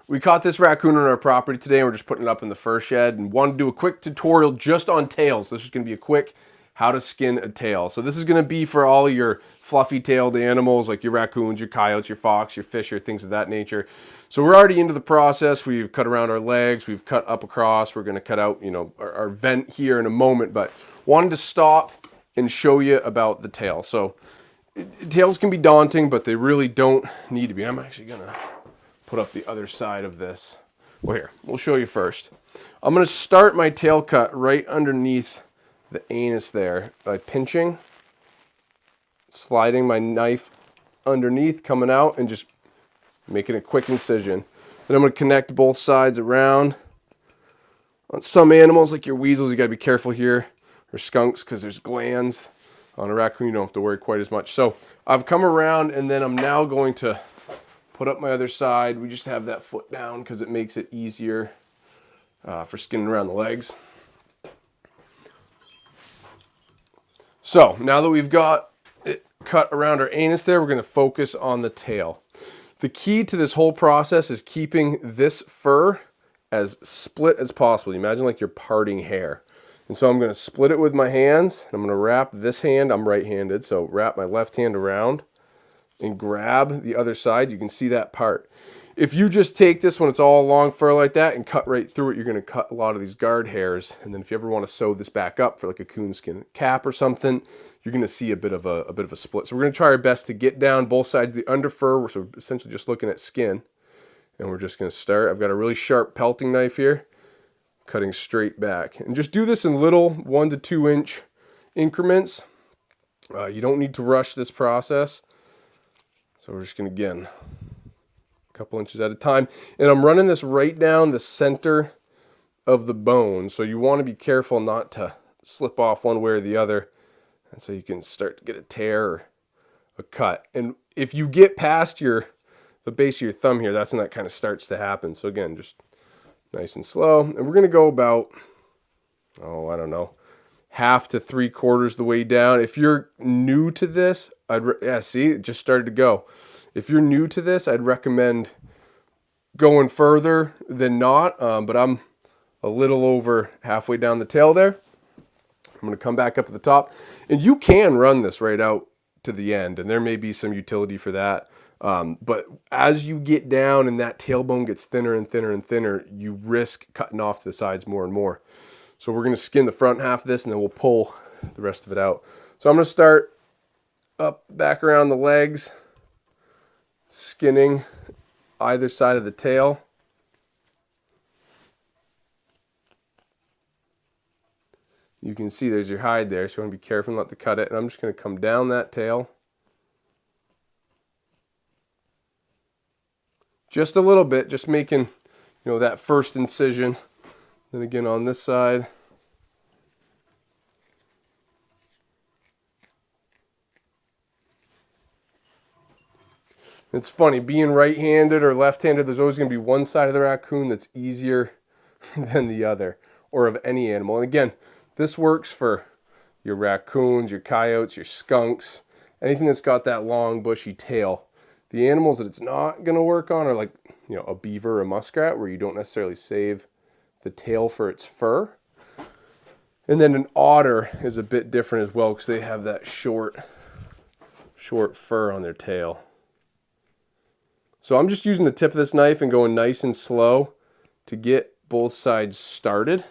We caught this raccoon on our property today and we're just putting it up in the fur shed and wanted to do a quick tutorial just on tails. This is going to be a quick how to skin a tail. So this is going to be for all your fluffy tailed animals like your raccoons, your coyotes, your fox, your fish, things of that nature. So we're already into the process. We've cut around our legs, we've cut up across, we're going to cut out, our vent here in a moment, but wanted to stop and show you about the tail. So tails can be daunting, but they really don't need to be. I'm actually going to put up the other side of this. Well, here, we'll show you first. I'm going to start my tail cut right underneath the anus there by pinching, sliding my knife underneath, coming out, and just making a quick incision. Then I'm going to connect both sides around. On some animals, like your weasels, you got to be careful here, or skunks, because there's glands. On a raccoon, you don't have to worry quite as much. So I've come around, and then I'm now going to put up my other side. We just have that foot down because it makes it easier for skinning around the legs. So now that we've got it cut around our anus there, we're going to focus on the tail. The key to this whole process is keeping this fur as split as possible. Imagine like you're parting hair. And so I'm going to split it with my hands. And I'm going to wrap this hand. I'm right-handed, so wrap my left hand around and grab the other side. You can see that part. If you just take this when it's all long fur like that and cut right through it, you're going to cut a lot of these guard hairs. And then if you ever want to sew this back up for like a coonskin cap or something, you're going to see a bit of a split. So we're going to try our best to get down both sides of the under fur. So we're essentially just looking at skin. And we're just going to start. I've got a really sharp pelting knife here, cutting straight back. And just do this in little 1 to 2 inch increments. You don't need to rush this process. So we're just going to, again, a couple inches at a time. And I'm running this right down the center of the bone. So you want to be careful not to slip off one way or the other. And so you can start to get a tear or a cut. And if you get past the base of your thumb here, that's when that kind of starts to happen. So again, just nice and slow. And we're going to go about, I don't know, 1/2 to 3/4 the way down. If you're new to this, see, it just started to go. If you're new to this, I'd recommend going further than not, but I'm a little over halfway down the tail there. I'm going to come back up at the top, and you can run this right out to the end, and there may be some utility for that. But as you get down and that tailbone gets thinner and thinner and thinner, you risk cutting off the sides more and more. So we're going to skin the front half of this, and then we'll pull the rest of it out. So I'm going to start up, back around the legs, skinning either side of the tail. You can see there's your hide there, so you want to be careful not to cut it. And I'm just going to come down that tail. Just a little bit, just making, that first incision. Then again on this side. It's funny, being right-handed or left-handed, there's always going to be one side of the raccoon that's easier than the other, or of any animal. And again, this works for your raccoons, your coyotes, your skunks, anything that's got that long, bushy tail. The animals that it's not going to work on are like, a beaver or a muskrat, where you don't necessarily save the tail for its fur. And then an otter is a bit different as well because they have that short fur on their tail. So I'm just using the tip of this knife and going nice and slow to get both sides started.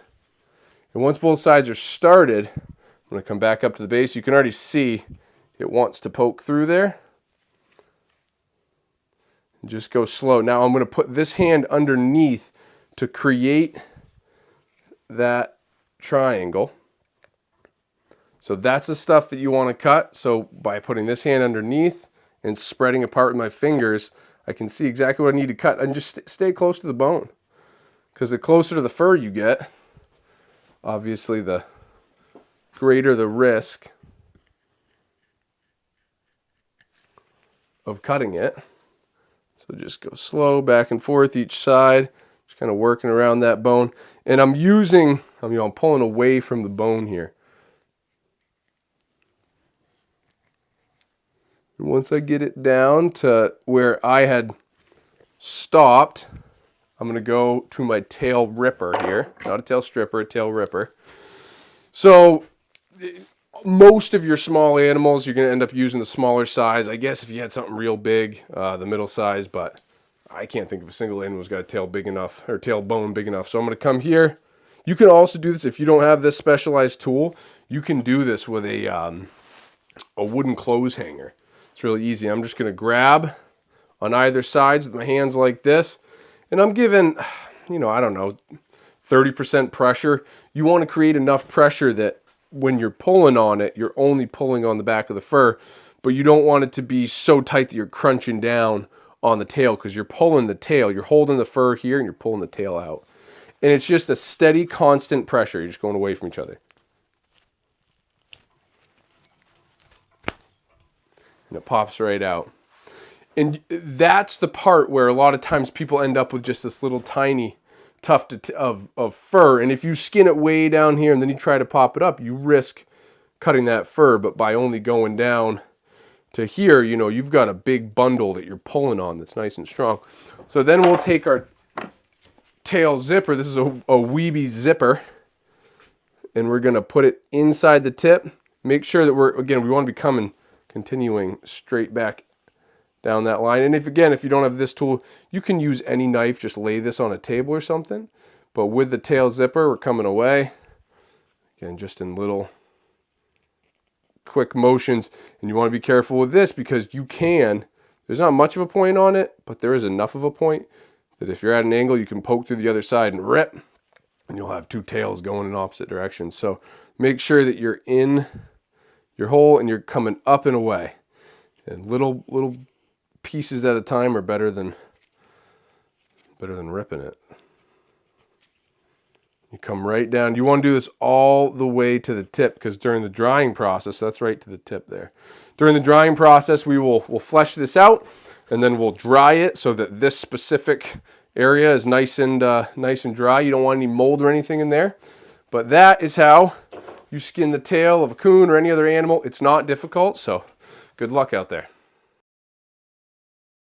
And once both sides are started, I'm going to come back up to the base. You can already see it wants to poke through there. And just go slow. Now I'm going to put this hand underneath to create that triangle. So that's the stuff that you want to cut. So by putting this hand underneath and spreading apart with my fingers, I can see exactly what I need to cut. And just stay close to the bone. Because the closer to the fur you get, obviously the greater the risk of cutting it. So just go slow back and forth each side, just kind of working around that bone. And I'm pulling away from the bone here. And once I get it down to where I had stopped, I'm going to go to my tail ripper here. Not a tail stripper, a tail ripper. So most of your small animals, you're going to end up using the smaller size. I guess if you had something real big, the middle size, but I can't think of a single animal who's got a tail big enough, or tail bone big enough. So I'm going to come here. You can also do this if you don't have this specialized tool. You can do this with a wooden clothes hanger. It's really easy. I'm just going to grab on either sides with my hands like this, and I'm giving, I don't know, 30% pressure. You want to create enough pressure that when you're pulling on it, you're only pulling on the back of the fur, but you don't want it to be so tight that you're crunching down on the tail, because you're pulling the tail. You're holding the fur here and you're pulling the tail out. And it's just a steady, constant pressure. You're just going away from each other. And it pops right out. And that's the part where a lot of times people end up with just this little tiny tuft of fur. And if you skin it way down here and then you try to pop it up, you risk cutting that fur. But by only going down to here, you've got a big bundle that you're pulling on that's nice and strong. So then we'll take our tail zipper. This is a Weeby zipper. And we're going to put it inside the tip. Make sure that we want to be continuing straight back down that line. And if you don't have this tool, you can use any knife. Just lay this on a table or something. But with the tail zipper, we're coming away. Again, just in little quick motions. And you want to be careful with this because there's not much of a point on it, but there is enough of a point that if you're at an angle, you can poke through the other side and rip, and you'll have two tails going in opposite directions. So make sure that you're in your hole and you're coming up and away. And little pieces at a time are better than ripping it. You come right down. You want to do this all the way to the tip, because during the drying process, that's right to the tip there. During the drying process, we'll flesh this out, and then we'll dry it so that this specific area is nice and dry. You don't want any mold or anything in there. But that is how you skin the tail of a coon or any other animal. It's not difficult, so good luck out there.